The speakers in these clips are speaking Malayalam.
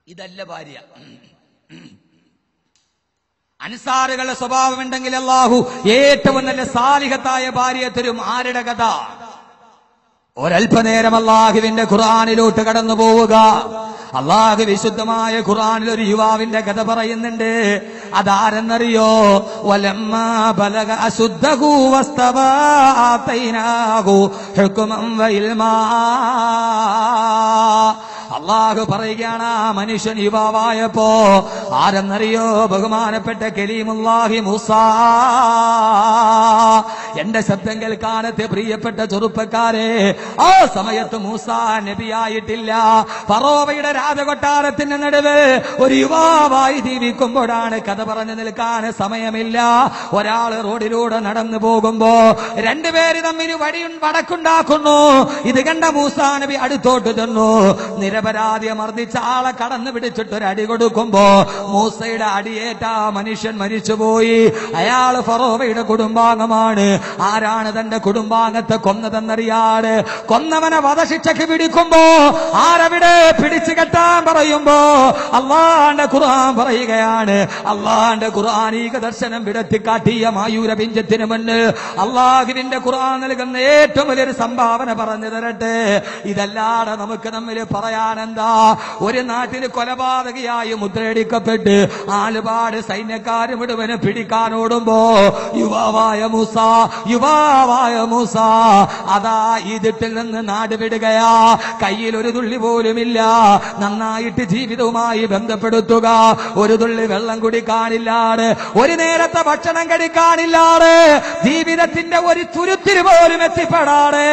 ഇതല്ല ഭാര്യ. അൻസാറുകളുടെ സ്വഭാവമുണ്ടെങ്കിൽ അല്ലാഹു ഏറ്റവും നല്ല സാലിഹത്തായ ഭാര്യയെ തരും. ആരുടെ കഥ? ഒരൽപ്പനേരം അല്ലാഹുവിന്റെ ഖുർആനിലോട്ട് കടന്നു പോവുക. അല്ലാഹു വിശുദ്ധമായ ഖുർആനിൽ ഒരു യുവാവിന്റെ കഥ പറയുന്നുണ്ട്. അതാരെന്നറിയോ? വലമ്മാ ബലഗ അശുദ്ധഹു വസ്തവാ ആതൈനാഹു ഹുക്മൻ വഇൽമാ. അല്ലാഹു പറയുകയാണ്, ആ മനുഷ്യൻ യുവാവായപ്പോ ആരെന്നറിയോ? ബഹുമാനപ്പെട്ട കലീമുല്ലാഹി മൂസ. എന്റെ ശബ്ദം കേൾക്കാനത്തെ പ്രിയപ്പെട്ട ചെറുപ്പക്കാരെ, ആ സമയത്ത് മൂസ നബിയായിട്ടില്ല. ഫറോവയുടെ രാജകൊട്ടാരത്തിന്റെ നടുവ് ഒരു യുവാവായി ജീവിക്കുമ്പോഴാണ്. കഥ പറഞ്ഞു നിൽക്കാൻ സമയമില്ല. ഒരാൾ റോഡിലൂടെ നടന്നു പോകുമ്പോ രണ്ടുപേര് തമ്മിൽ വടക്കുണ്ടാക്കുന്നു. ഇത് കണ്ട മൂസ നബി അടുത്തോട്ട് ചെന്നു. നിരപരാധിയെ മർദ്ദിച്ച ആളെ കടന്നു പിടിച്ചിട്ടൊരു അടി കൊടുക്കുമ്പോ മൂസയുടെ അടിയേറ്റ മനുഷ്യൻ മരിച്ചുപോയി. അയാൾ ഫറോവയുടെ കുടുംബാംഗമാണ്. ആരാണ് തന്റെ കുടുംബാംഗത്തെ കൊന്നതെന്നറിയാതെ കൊന്നവനെ വധശിക്ഷയ്ക്ക് പിടിക്കുമ്പോ ആരവിടെ പിടിച്ചു കെട്ടാൻ പറയുമ്പോ അല്ലാഹുവിന്റെ ഖുർആൻ പറയുകയാണ്. അല്ലാഹുവിന്റെ ഖുർആനീക ദർശനം വിടത്തിക്കാട്ടിയ മായൂര പിഞ്ചത്തിന് മുന്നിൽ അല്ലാഹുവിന്റെ ഖുർആൻ നൽകുന്ന ഏറ്റവും വലിയൊരു സംഭാവന പറഞ്ഞു തരട്ടെ. ഇതല്ലാതെ നമുക്ക് തമ്മിൽ പറയാനെന്താ? ഒരു നാട്ടിൽ കൊലപാതകയായി മുദ്രയടിക്കപ്പെട്ട് ആലുപാട് സൈന്യക്കാര് മുഴുവന് പിടിക്കാനോടുമ്പോ യുവാവായ മൂസ അതാ ഈജിപ്തിൽ നിന്ന് നാട് വിടുകയാ. കയ്യിൽ ഒരു തുള്ളി പോലുമില്ല. നന്നായിട്ട് ജീവിതവുമായി ബന്ധപ്പെടുത്തുക. ഒരു തുള്ളി വെള്ളം കുടിക്കാനില്ലാതെ, ഒരു നേരത്തെ ഭക്ഷണം കഴിക്കാനില്ലാതെ, ജീവിതത്തിന്റെ ഒരു തുരുത്തിരി പോലും എത്തിപ്പെടാതെ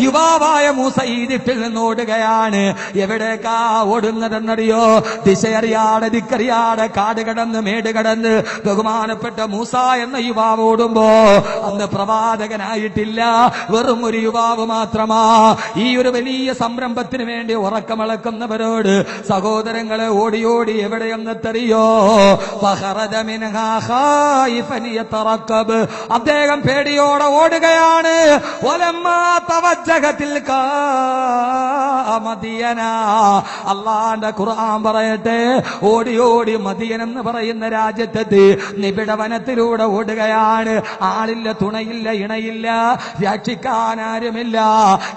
യുവാവായ മൂസ ഈജിപ്തിൽ നിന്ന് ഓടുകയാണ്. എവിടേക്കാ ഓടുന്നതെന്നറിയോ? ദിശയറിയാതെ ദിക്കറിയാതെ കാട് കടന്ന് മേട് കടന്ന് ബഹുമാനപ്പെട്ട മൂസ എന്ന യുവാവ് ഓടുമ്പോ അന്ന് പ്രവാചകനായിട്ടില്ല, വെറും ഒരു യുവാവ് മാത്രമാ. ഈ ഒരു വലിയ സംരംഭത്തിന് വേണ്ടി ഉറക്കമിളക്കുന്നവരോട് സഹോദരങ്ങളെ ഓടി എവിടെയെന്നറിയോ? അദ്ദേഹം പേടിയോടെ ഓടുകയാണ്. അല്ലാഹുവിന്റെ ഖുർആൻ പറയട്ടെ, ഓടി മദിയൻ എന്ന് പറയുന്ന രാജ്യത്തെത്തി നിബിഡ വനത്തിലൂടെ ഓടുകയാണ്. ആളില്ല, തുണയില്ല, ഇണയില്ല, രക്ഷിക്കാൻ ആരുമില്ല,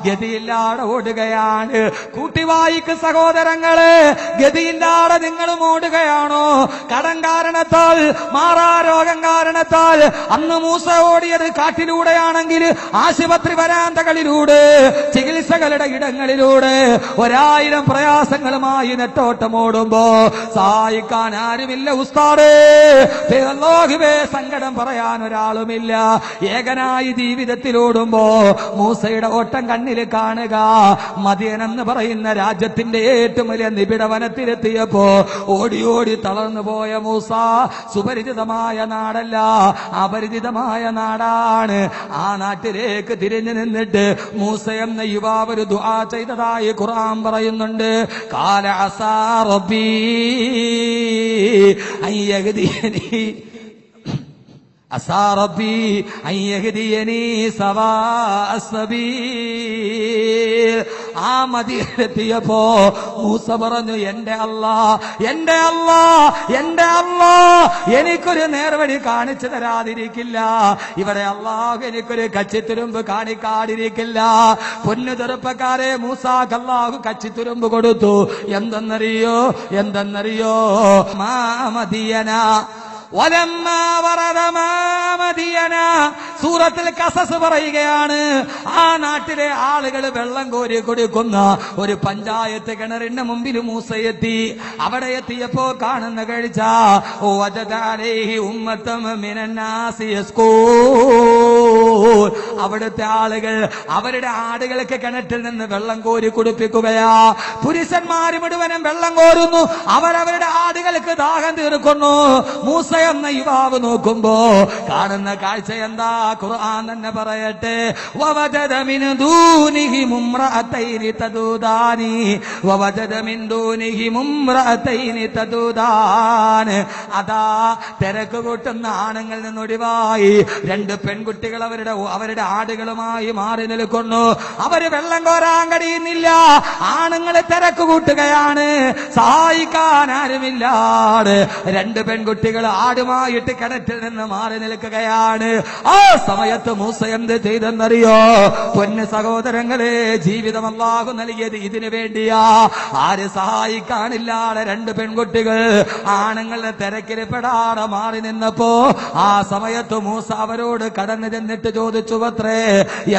ഗതിയില്ലാതെ ഓടുകയാണ്. കൂട്ടിവായിക്ക് സഹോദരങ്ങളെ, ഗതിയില്ലാതെ നിങ്ങളും ഓടുകയാണോ? കടം കാരണത്താൽ, മാറാരോഗം കാരണത്താൽ. അന്ന് മൂസ ഓടിയത് കാട്ടിലൂടെയാണെങ്കിൽ ആശുപത്രി വരാന്തകളിലൂടെ, ചികിത്സകളുടെ ഇടങ്ങളിലൂടെ 1000 പ്രയാസങ്ങളുമായി നെട്ടോട്ടമോടുമ്പോ സഹായിക്കാൻ ആരുമില്ല. ഉസ്താദേ, അല്ലാഹുവേ, സങ്കടം പറയാൻ ഒരാളുമില്ല. ഏകനായി ജീവിതത്തിലോടുമ്പോ മൂസയുടെ ഓട്ടം കണ്ണിൽ കാണുക. മദിയൻ എന്ന് പറയുന്ന രാജ്യത്തിന്റെ ഏറ്റവും വലിയ നിബിഡ വനത്തിലെത്തിയപ്പോ ഓടി തളർന്നു പോയ മൂസ സുപരിചിതമായ നാടല്ല, അപരിചിതമായ നാടാണ്. ആ നാട്ടിലേക്ക് തിരിഞ്ഞു നിന്നിട്ട് മൂസ എന്ന യുവാവ് ഒരു ദുആ ചെയ്തതായി ഖുർആൻ പറയുന്നുണ്ട്. ഖാല അസാ റബ്ബി അയ്യഹ്ദിയനി അസാ റബ്ബി അയ്യഹ്ദിയനി സവാഅസ് സബീൽ. ആ മദീനത്തിയപ്പോ മൂസ പറഞ്ഞു, എന്റെ അല്ലാ എനിക്കൊരു നേർവഴി കാണിച്ചു തരാതിരിക്കില്ല. ഇവിടെ അല്ലാഹു എനിക്കൊരു കച്ചിത്തുരുമ്പ് കാണിക്കാതിരിക്കില്ല. പൊന്നു ചെറുപ്പക്കാരെ, മൂസാക്ക് അല്ലാഹു കച്ചിത്തുരുമ്പ് കൊടുത്തു. എന്തെന്നറിയോ? മദിയന സൂറത്തിൽ ഖസസ് പറയുകയാണ്. ആ നാട്ടിലെ ആളുകൾ വെള്ളം കോരി കൊടുക്കുന്ന ഒരു പഞ്ചായത്ത് കിണറിന്റെ മുമ്പിൽ മൂസ എത്തി. അവിടെ എത്തിയപ്പോ കാണുന്ന കാഴ്ച, അവിടുത്തെ ആളുകൾ അവരുടെ ആടുകൾക്ക് കിണറ്റിൽ നിന്ന് വെള്ളം കോരി കുടിപ്പിക്കുകയാ. പുരുഷന്മാര് മുഴുവനും വെള്ളം കോരുന്നു, അവരവരുടെ ആടുകൾക്ക് ദാഹം തീർക്കുന്നു. മൂസ എന്ന യുവാവ് നോക്കുമ്പോ കാണുന്ന കാഴ്ച എന്താ? ഖുർആൻ തന്നെ പറയട്ടെ, വവജദ മിൻ ദൂനിഹിം ഇംറഅതൈനി തദൂദാനി വവജദ മിൻ ദൂനിഹിം ഇംറഅതൈനി തദൂദാൻ. അതാ തിരക്ക് കൂട്ടുന്ന ആണുങ്ങളിൽ നിന്നൊഴിവായി രണ്ട് പെൺകുട്ടികൾ അവരുടെ ആടുകളുമായി മാറി നിൽക്കുന്നു. അവര് വെള്ളം കോരാൻ കഴിയുന്നില്ല. ആണുങ്ങളെ തിരക്ക് കൂട്ടുകയാണ്, സഹായിക്കാൻ ആരുമില്ലാതെ. രണ്ട് പെൺകുട്ടികൾ ആടുമായിട്ട് കിണറ്റിൽ നിന്ന് മാറി നിൽക്കുകയാണ്. ആ സമയത്ത് മൂസ എന്ത് ചെയ്തെന്നറിയോ? പൊന്ന് സഹോദരങ്ങളെ, ജീവിതം അല്ലാഹു നൽകിയത് ഇതിനു വേണ്ടിയാ. ആര് സഹായിക്കാനില്ലാതെ രണ്ട് പെൺകുട്ടികൾ ആണുങ്ങളുടെ തിരക്കിൽ പെടാതെ മാറി നിന്നപ്പോ ആ സമയത്ത് മൂസ അവരോട് കടന്നു ചെന്നിട്ട് ചോദിച്ചുവത്രേ,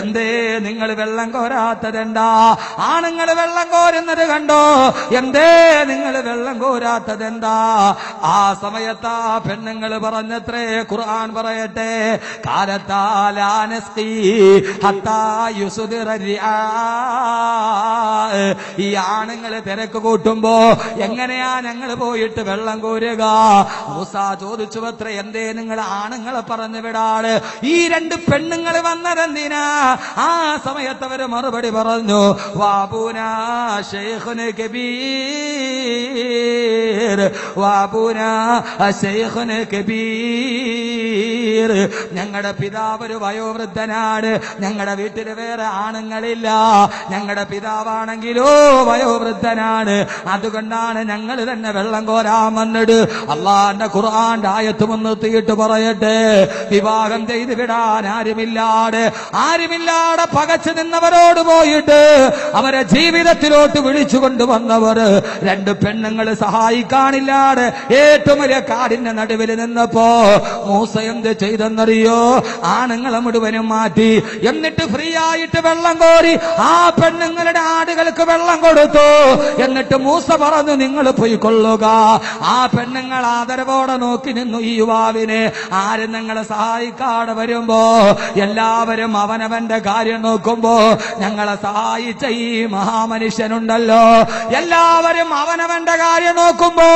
എന്തേ നിങ്ങൾ വെള്ളം കോരാത്തതെന്താ? ആണുങ്ങൾ വെള്ളം കോരുന്നത് കണ്ടോ, എന്തേ നിങ്ങൾ വെള്ളം കോരാത്തതെന്താ? ആ സമയത്ത് ആ പെണ്ണുങ്ങൾ പറഞ്ഞത്രേ, ഖുർആൻ പറയട്ടെ, ഈ ആണുങ്ങള് തിരക്ക് കൂട്ടുമ്പോ എങ്ങനെയാ ഞങ്ങൾ പോയിട്ട് വെള്ളം കോരുക? മൂസ ചോദിച്ചു അത്രേ, എന്തേ നിങ്ങൾ ആണുങ്ങളെ പറഞ്ഞു വിടാറ്? ഈ രണ്ട് പെണ്ണുങ്ങൾ വന്നതെന്തിനാ? ആ സമയത്ത് അവര് മറുപടി പറഞ്ഞു, വാബൂനാ ശൈഖുൻ കബീർ വാബൂനാ ശൈഖുൻ കബീർ. ഞങ്ങളുടെ പിതാവ് ഒരു വയോവൃദ്ധനാണ്, ഞങ്ങളുടെ വീട്ടിൽ വേറെ ആണുങ്ങളില്ല. ഞങ്ങളുടെ പിതാവാണെങ്കിലോ വയോവൃദ്ധനാണ്, അതുകൊണ്ടാണ് ഞങ്ങൾ തന്നെ വെള്ളം കോരാൻ വന്നിട്ട്. അള്ളാന്റെ ഖുർആന്റെ ആയത്ത് മുൻനിർത്തിയിട്ട് പറയട്ടെ, വിവാഹം ചെയ്ത് വിടാൻ ആരുമില്ലാതെ പകച്ചു നിന്നവരോട് പോയിട്ട് അവരെ ജീവിതത്തിലോട്ട് വിളിച്ചു കൊണ്ടുവന്നവർ രണ്ട് പെണ്ണുങ്ങൾ സഹായിക്കാനില്ലാതെ ഏറ്റവും വലിയ കാടിന്റെ നടുവിൽ നിന്നപ്പോ മൂസ എന്ത് ചെയ്തെന്നറിയോ? ആണുങ്ങളെ മുഴുവനും മാറ്റി, എന്നിട്ട് ഫ്രീ ആയിട്ട് വെള്ളം കോരി ആ പെണ്ണുങ്ങളുടെ ആടുകൾക്ക് വെള്ളം കൊടുത്തു. എന്നിട്ട് മൂസ പറഞ്ഞു, നിങ്ങൾ പോയിക്കൊള്ളുക. ആ പെണ്ണുങ്ങൾ ആദരവോടെ നോക്കി നിന്നു ഈ യുവാവിനെ. ആരും നിങ്ങളെ സഹായിക്കാതെ വരുമ്പോ എല്ലാവരും അവനവന്റെ കാര്യം നോക്കുമ്പോ ഞങ്ങളെ സഹായിച്ച ഈ മഹാമനുഷ്യനുണ്ടല്ലോ, എല്ലാവരും അവനവന്റെ കാര്യം നോക്കുമ്പോ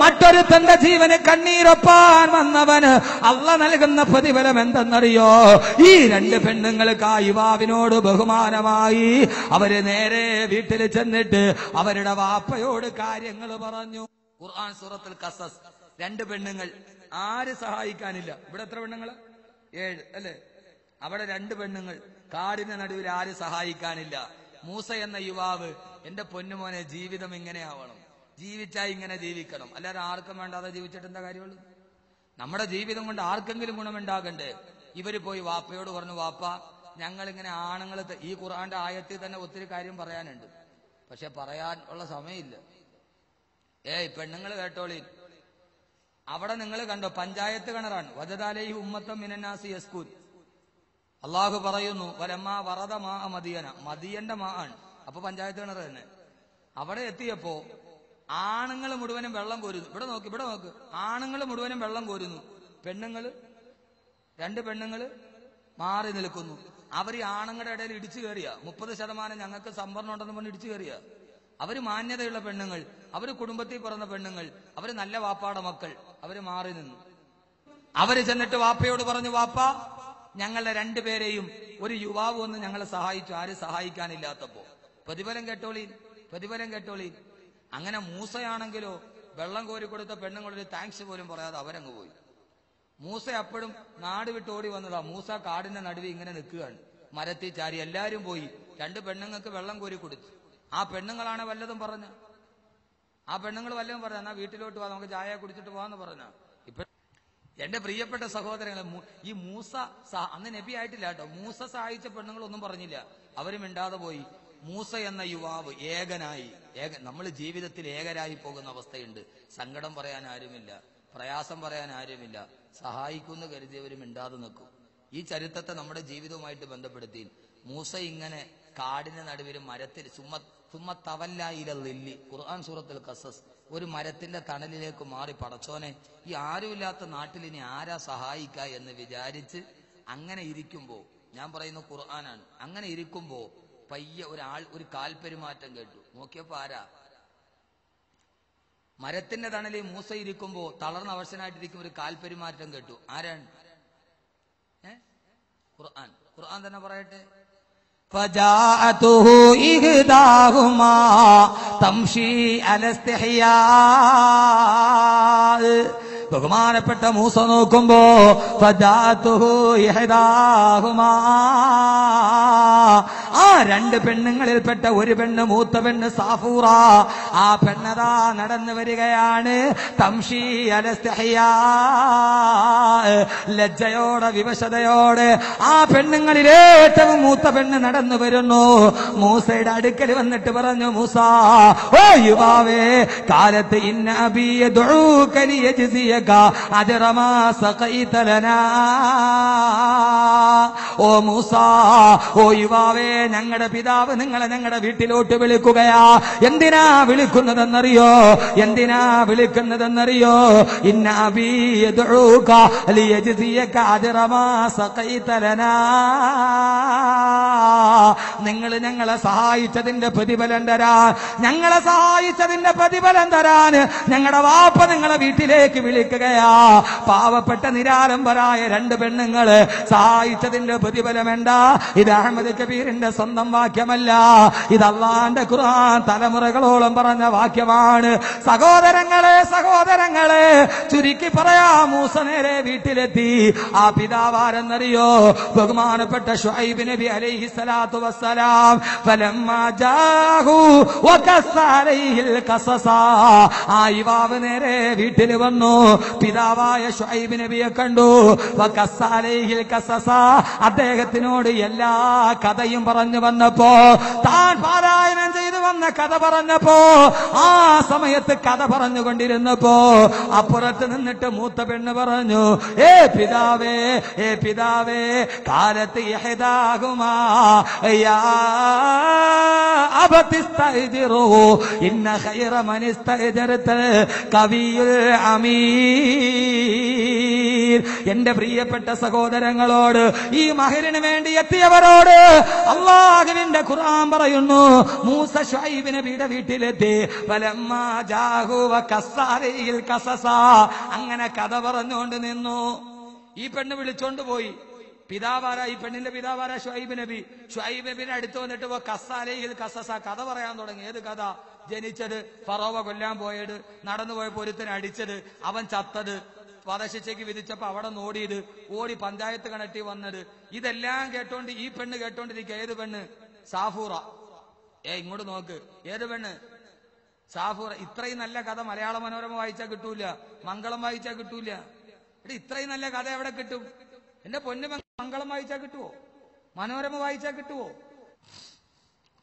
മറ്റൊരുത്തന്റെ ജീവന് കണ്ണീരൊപ്പാൻ വന്നവന് അള്ള നൽകുന്ന പ്രതിഫലം എന്തെന്നറിയോ? ഈ രണ്ട് പെണ്ണുങ്ങൾക്ക് ആ യുവാവിനോട് ബഹുമാനമായി അവര് നേരെ വീട്ടിൽ ചെന്നിട്ട് അവരുടെ വാപ്പയോട് കാര്യങ്ങൾ പറഞ്ഞു. ഖുർആൻ സൂറത്തുൽ ഖസസ്. രണ്ട് പെണ്ണുങ്ങൾ, ആര് സഹായിക്കാനില്ല. ഇവിടെ എത്ര പെണ്ണുങ്ങൾ? 7 അല്ലേ? അവിടെ രണ്ട് പെണ്ണുങ്ങൾ, കാടിന്റെ നടുവിൽ ആര് സഹായിക്കാനില്ല. മൂസ എന്ന യുവാവ്, എന്റെ പൊന്നുമോനെ, ജീവിതം ഇങ്ങനെ ആവണം, ജീവിച്ചാ ഇങ്ങനെ ജീവിക്കണം, അല്ലാതെ ആർക്കും വേണ്ടാതെ ജീവിച്ചിട്ട് എന്താ കാര്യമുള്ളൂ? നമ്മുടെ ജീവിതം കൊണ്ട് ആർക്കെങ്കിലും ഗുണമുണ്ടാകണ്ടേ? ഇവര് പോയി വാപ്പയോട് പറഞ്ഞു, വാപ്പ, ഞങ്ങളിങ്ങനെ ആണുങ്ങൾ, ഈ ഖുർആന്റെ ആയത്തിൽ തന്നെ ഒത്തിരി കാര്യം പറയാനുണ്ട്, പക്ഷെ പറയാൻ ഉള്ള സമയമില്ല. പെണ്ണുങ്ങൾ കേട്ടോളി, അവിടെ നിങ്ങൾ കണ്ടോ, പഞ്ചായത്ത് കിണറാണ്. വജദാലൈഹി ഉമ്മത്തം മിനന്നാസി യസ്കൂൻ. അള്ളാഹു പറയുന്നു, വലമ്മാ വറദ മാ മദിയന, മദിയന്റെ മാ ആണ്. അപ്പൊ പഞ്ചായത്ത് കിണർ തന്നെ. അവിടെ എത്തിയപ്പോ ആണുങ്ങൾ മുഴുവനും വെള്ളം കോരുന്നു. ഇവിടെ നോക്ക്, ആണുങ്ങൾ മുഴുവനും വെള്ളം കോരുന്നു, രണ്ട് പെണ്ണുങ്ങള് മാറി നിൽക്കുന്നു. അവർ ഈ ആണുങ്ങളുടെ ഇടയിൽ ഇടിച്ചു കയറിയ 30% ഞങ്ങൾക്ക് സംവരണം ഉണ്ടെന്ന് പറഞ്ഞ് ഇടിച്ചു കയറിയ. അവര് മാന്യതയുള്ള പെണ്ണുങ്ങൾ, അവര് കുടുംബത്തിൽ പിറന്ന പെണ്ണുങ്ങൾ, അവര് നല്ല വാപ്പാടെ മക്കൾ, അവര് മാറി നിന്നു. അവര് ചെന്നിട്ട് വാപ്പയോട് പറഞ്ഞു, വാപ്പ, ഞങ്ങളുടെ രണ്ടുപേരെയും ഒരു യുവാവ് വന്ന് ഞങ്ങളെ സഹായിച്ചു, ആരും സഹായിക്കാനില്ലാത്തപ്പോ. പ്രതിഫലം കേട്ടോളി. അങ്ങനെ മൂസയാണെങ്കിലോ വെള്ളം കോരി കൊടുത്ത പെണ്ണുങ്ങളൊരു താങ്ക്സ് പോലും പറയാതെ അവരങ്ങ് പോയി. മൂസ അപ്പോഴും നാട് വിട്ട് ഓടി വന്നതാ. മൂസ കാടിന്റെ നടുവിൽ ഇങ്ങനെ നിൽക്കുകയാണ്, മരത്തിൽ ചാരി. എല്ലാരും പോയി, രണ്ട് പെണ്ണുങ്ങൾക്ക് വെള്ളം കോരി കൊടുത്തു. ആ പെണ്ണുങ്ങളാണ് വല്ലതും പറഞ്ഞ, എന്നാ വീട്ടിലോട്ട് പോവാ, നമുക്ക് ചായ കുടിച്ചിട്ട് പോവാന്ന് പറഞ്ഞ. ഇപ്പൊ എന്റെ പ്രിയപ്പെട്ട സഹോദരങ്ങളെ, ഈ മൂസ അന്ന് നബി ആയിട്ടില്ല കേട്ടോ, മൂസ സഹായിച്ച പെണ്ണുങ്ങളൊന്നും പറഞ്ഞില്ല, അവരും മിണ്ടാതെ പോയി. മൂസ എന്ന യുവാവ് ഏകനായി. നമ്മൾ ജീവിതത്തിൽ ഏകരായി പോകുന്ന അവസ്ഥയുണ്ട്. സങ്കടം പറയാൻ ആരുമില്ല, പ്രയാസം പറയാൻ ആരുമില്ല, സഹായിക്കുമെന്ന് കരുതിയവരും മിണ്ടാതെ നിൽക്കും. ഈ ചരിത്രത്തെ നമ്മുടെ ജീവിതവുമായിട്ട് ബന്ധപ്പെടുത്തി മൂസ ഇങ്ങനെ കാടിന്റെ നടുവിൽ മരത്തിൽ സുമ്മത്തവല്ലായിലി, ഖുർആൻ സൂറത്തുൽ ഖസസ്, ഒരു മരത്തിന്റെ തണലിലേക്ക് മാറി, പടച്ചോനെ, ഈ ആരുമില്ലാത്ത നാട്ടിൽ ഇനി ആരാ സഹായിക്ക എന്ന് വിചാരിച്ച് അങ്ങനെ ഇരിക്കുമ്പോ, ഞാൻ പറയുന്ന ഖുർആനാണ്, അങ്ങനെ ഇരിക്കുമ്പോ പയ്യെ ഒരു കാൽപെരുമാറ്റം കേട്ടു. നോക്കിയപ്പോ ആരാ? മരത്തിന്റെ തണലിൽ മൂസ ഇരിക്കുമ്പോ തളർന്ന അവശനായിട്ടിരിക്കും ഒരു കാൽപെരുമാറ്റം കേട്ടു. ആരാണ്? ഖുർആൻ തന്നെ പറയട്ടെ. فجاءته إحداهما تمشي على استحياء. ബഹുമാനപ്പെട്ട മൂസ നോക്കുമ്പോ ഫജാഅതുഹു ഇഹ്ദാഹുമാ, ആ രണ്ട് പെണ്ണുങ്ങളിൽപ്പെട്ട ഒരു പെണ്ണ്, മൂത്ത പെണ്ണ് സാഫൂറ, ആ പെണ്ണതാ നടന്നു വരികയാണ്. തംഷി അല ഇസ്തിഹ്യാ, ലജ്ജയോടെ വിവശതയോടെ ആ പെണ്ണുങ്ങളിൽ ഏറ്റവും മൂത്ത പെണ്ണ് നടന്നു വരുന്നു. മൂസയുടെ അടുക്കൽ വന്നിട്ട് പറഞ്ഞു, മൂസ ഓ യുവാവേ, കാലത്ത് ഇന്ന അബീ യദ്ഊക ലിയജ്സിയക അജ്റ മാ സഖൈത ലനാ. ഓ മൂസ, ഓ യുവാവേ, ഞങ്ങളുടെ പിതാവ് നിങ്ങളെ ഞങ്ങളുടെ വീട്ടിലോട്ട് വിളിക്കുകയാ. എന്തിനാ വിളിക്കുന്നതെന്നറിയോ? എന്തിനാ വിളിക്കുന്നതെന്നറിയോ? ഇന്ന അബീ യദ്ഊക ലിയജ്സിയക അജ്റ മാ സഖൈത ലനാ. നിങ്ങൾ ഞങ്ങളെ സഹായിച്ചതിന്റെ പ്രതിഫലം തരാൻ, ഞങ്ങളെ സഹായിച്ചതിന്റെ പ്രതിഫലം തരാൻ ഞങ്ങളുടെ വാപ്പ നിങ്ങളെ വീട്ടിലേക്ക് വിളിക്കുകയാ. പാവപ്പെട്ട നിരാലംബരായ രണ്ട് പെണ്ണുങ്ങള് സഹായിച്ചതിന്റെ പ്രതിഫലം എന്താ? ഇത് അഹമ്മദ് കബീറിന്റെ സ്വന്തം വാക്യമല്ല, ഇത് അല്ലാഹുവിന്റെ ഖുർആൻ തലമുറകളോളം പറഞ്ഞ വാക്യമാണ്. സഹോദരങ്ങളെ, സഹോദരങ്ങളെ, ചുരുക്കി പറയാ, മൂസ നേരെ വീട്ടിലെത്തി. ആ പിതാവാരെന്നറിയോ? ബഹുമാനപ്പെട്ട ശുഐബ് നബി അലൈഹിസ്സലാത്തു വസ്സലാം. ഫലമ്മാ ജാഹു വഖസ്സ അലൈഹിൽ ഖസസ, ആ യുവാവ് നേരെ വീട്ടിൽ വന്നു. പിതാവായ ശുഐബ് നബിയെ കണ്ടു. വഖസ്സ അലൈഹിൽ ഖസസ, അദ്ദേഹത്തിനോട് എല്ലാ കഥയും പറഞ്ഞു വന്നപ്പോ, താൻ പാരായണം ചെയ്തു വന്ന കഥ പറഞ്ഞപ്പോ, ആ സമയത്ത് കഥ പറഞ്ഞുകൊണ്ടിരുന്നപ്പോ അപ്പുറത്ത് നിന്നിട്ട് മൂത്ത പെണ്ണ് പറഞ്ഞു, ഏ പിതാവേ, ഏ പിതാവേ, കാലത്ത് ഇഹ്ദാഹുമാ യാ അബതിസ്തഅ്ജിറുഹു ഇന്ന ഖൈറ മൻ ഇസ്തഅ്ജർതൽ ഖവിയുൽ അമീൻ. എന്റെ പ്രിയപ്പെട്ട സഹോദരങ്ങളോട്, ഈ മഹരിന് വേണ്ടി എത്തിയവരോട് അല്ലാഹുവിന്റെ ഖുർആൻ പറയുന്നു, മൂസ ശുഐബ് നബിയുടെ വീട്ടിലെത്തി. ഫലമ്മാ ജാഹു വഖസ്സ അലൈഹിൽ ഖസസ, അങ്ങനെ കഥ പറഞ്ഞുകൊണ്ട് നിന്നു. ഈ പെണ്ണ് വിളിച്ചോണ്ട് പോയി. പിതാവാര, ഈ പെണ്ണിന്റെ പിതാവാര? ശുഐബ് നബി. ശുഐബ് നബിനെ അടുത്ത് വന്നിട്ട് ഖസ്സ അലൈഹിൽ ഖസസ, കഥ പറയാൻ തുടങ്ങി. ഏത് കഥ? ജനിച്ചത്, ഫറോവ കൊല്ലാൻ പോയത്, നടന്നുപോയപ്പോ ഒരുത്തനെ അടിച്ചത്, അവൻ ചത്തത്, വധശിക്ഷയ്ക്ക് വിധിച്ചപ്പോ അവിടെ ഓടിയത്, ഓടി പഞ്ചായത്ത് കണക്റ്റി വന്നത്, ഇതെല്ലാം കേട്ടോണ്ട് ഈ പെണ്ണ് കേട്ടോണ്ടിരിക്കുക. ഏത് പെണ്ണ്? സാഫൂറ. ഇങ്ങോട്ട് നോക്ക്, ഏത് പെണ്ണ്? സാഫൂറ. ഇത്രയും നല്ല കഥ മലയാള മനോരമ വായിച്ചാൽ കിട്ടൂല, മംഗളം വായിച്ചാൽ കിട്ടൂല. ഇത്രയും നല്ല കഥ എവിടെ കിട്ടും? എന്റെ പൊന്നു, മംഗളം വായിച്ചാൽ കിട്ടുവോ? മനോരമ വായിച്ചാൽ കിട്ടുവോ?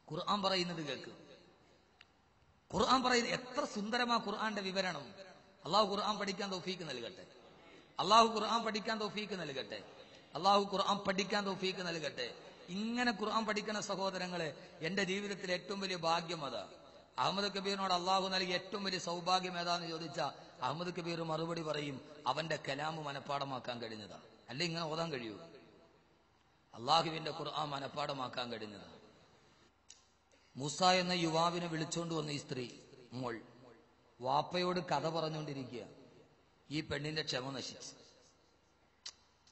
ഖുർആൻ പറയുന്നത് കേൾക്ക്. ഖുർആൻ പറയുന്നത് എത്ര സുന്ദരമാ ഖുർആന്റെ വിവരണം. അള്ളാഹു ഖുർആൻ പഠിക്കാൻ തൗഫീക്ക് നൽകട്ടെ. അള്ളാഹു ഖുർആൻ പഠിക്കാൻ തൗഫീക്ക് നൽകട്ടെ. അള്ളാഹു ഖുർആൻ പഠിക്കാൻ തൗഫീക്ക് നൽകട്ടെ. ഇങ്ങനെ ഖുർആൻ പഠിക്കുന്ന സഹോദരങ്ങളെ, എന്റെ ജീവിതത്തിൽ ഏറ്റവും വലിയ ഭാഗ്യം അതാ. അഹമ്മദ് കബീറിനോട് അള്ളാഹു നൽകിയ ഏറ്റവും വലിയ സൗഭാഗ്യം ഏതാന്ന് ചോദിച്ചാൽ അഹമ്മദ് കബീർ മറുപടി പറയും, അവന്റെ കലാമ് മനപ്പാടമാക്കാൻ കഴിഞ്ഞതാ. അല്ലെ ഇങ്ങനെ ഓതാൻ കഴിയൂ? അള്ളാഹുവിന്റെ ഖുർആൻ മനപ്പാടമാക്കാൻ കഴിഞ്ഞതാ. മൂസ എന്ന യുവാവിനെ വിളിച്ചോണ്ട് വന്ന ഈ സ്ത്രീ മോൾ വാപ്പയോട് കഥ പറഞ്ഞുകൊണ്ടിരിക്കുക. ഈ പെണ്ണിന്റെ ക്ഷമ നശിച്ചു.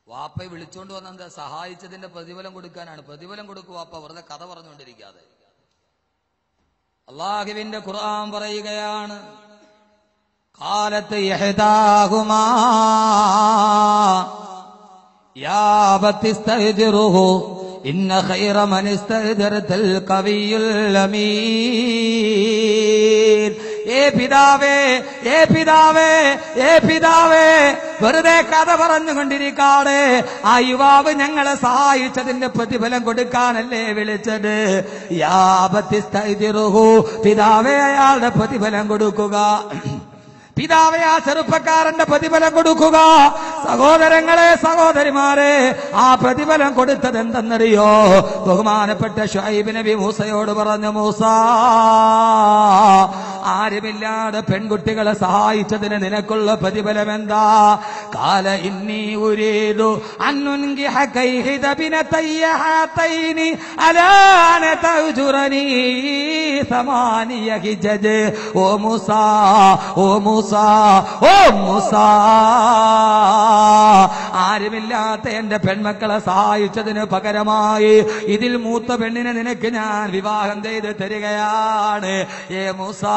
വാപ്പയെ വിളിച്ചോണ്ട് വന്ന എന്താ? സഹായിച്ചതിന്റെ പ്രതിഫലം കൊടുക്കാനാണ്. പ്രതിഫലം കൊടുക്കും വാപ്പ, വെറുതെ കഥ പറഞ്ഞുകൊണ്ടിരിക്കാതെ. അള്ളാഹുവിന്റെ ഖുർആൻ പറയുകയാണ്, ഖാലത്ത് ഇഹ്ദാഹുമാ യാ അബതിസ്തഅ്ജിറുഹു ഇന്ന ഖൈറ മൻ ഇസ്തഅ്ജർതൽ ഖവിയുൽ അമീൻ. ഏ പിതാവേ, ഏ പിതാവേ, ഏ പിതാവേ, വെറുതെ കഥ പറഞ്ഞുകൊണ്ടിരിക്കാതെ ആ യുവാവ് ഞങ്ങളെ സഹായിച്ചതിന്റെ പ്രതിഫലം കൊടുക്കാനല്ലേ വിളിച്ചത്? യാ അബതിസ്തഅ്ജിറുഹു, പിതാവേ, അയാളുടെ പ്രതിഫലം കൊടുക്കുക. പിതാവെ, ആ ചെറുപ്പക്കാരന്റെ പ്രതിഫലം കൊടുക്കുക. സഹോദരങ്ങളെ, സഹോദരിമാരെ, ആ പ്രതിഫലം കൊടുത്തത് എന്തെന്നറിയോ? ബഹുമാനപ്പെട്ട ശുഐബ് നബി മൂസയോട് പറഞ്ഞു, മൂസ, ആരുമില്ലാതെ പെൺകുട്ടികളെ സഹായിച്ചതിന് നിനക്കുള്ള പ്രതിഫലം എന്താ? കാല ഇന്നി ഉരീദു അൻനുൻകിഹക ഇഹ്ദബിനതയ്യ ഹാതൈനി അലാ അൻ തഅ്ജുറനി സമാനിയ ഹിജജ്. ഓ മൂസ, ഓ മൂസ, ഓ മൂസ, ആരുമില്ലാത്ത എന്റെ പെൺമക്കളെ സഹായിച്ചതിന് പകരമായി ഇതിൽ മൂത്ത പെണ്ണിനെ നിനക്ക് ഞാൻ വിവാഹം ചെയ്ത് തരികയാണ്. ഏ മൂസാ,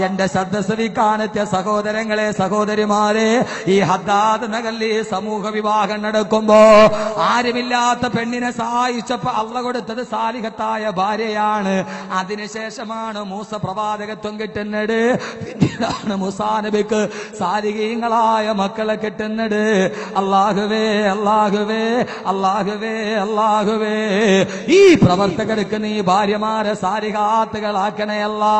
എന്റെ ശബ്ദ ശ്രവിക്കാനെത്തിയ സഹോദരങ്ങളെ, സഹോദരിമാരെ, ഈ ഹദ്ദാദ് നഗറിൽ സമൂഹ വിവാഹം നടക്കുമ്പോ ആരുമില്ലാത്ത പെണ്ണിനെ സഹായിച്ചപ്പോ അള്ള കൊടുത്തത് സാലിഹത്തായ ഭാര്യയാണ്. അതിനുശേഷമാണ് മൂസ പ്രവാചകത്വം കിട്ടുന്നത്. പിന്നീടാണ് മൂസാ നബിക്ക് സാലിഹീങ്ങളായ മക്കളെ കിട്ടുന്നത്. അല്ലാഹുവേ, അല്ലാഹുവേ, അല്ലാഹുവേ, അല്ലാഹുവേ, ഈ പ്രവർത്തകർക്ക് നീ ഭാര്യമാരെ സാലിഹാത്തുകളാക്കണേ അല്ലാ.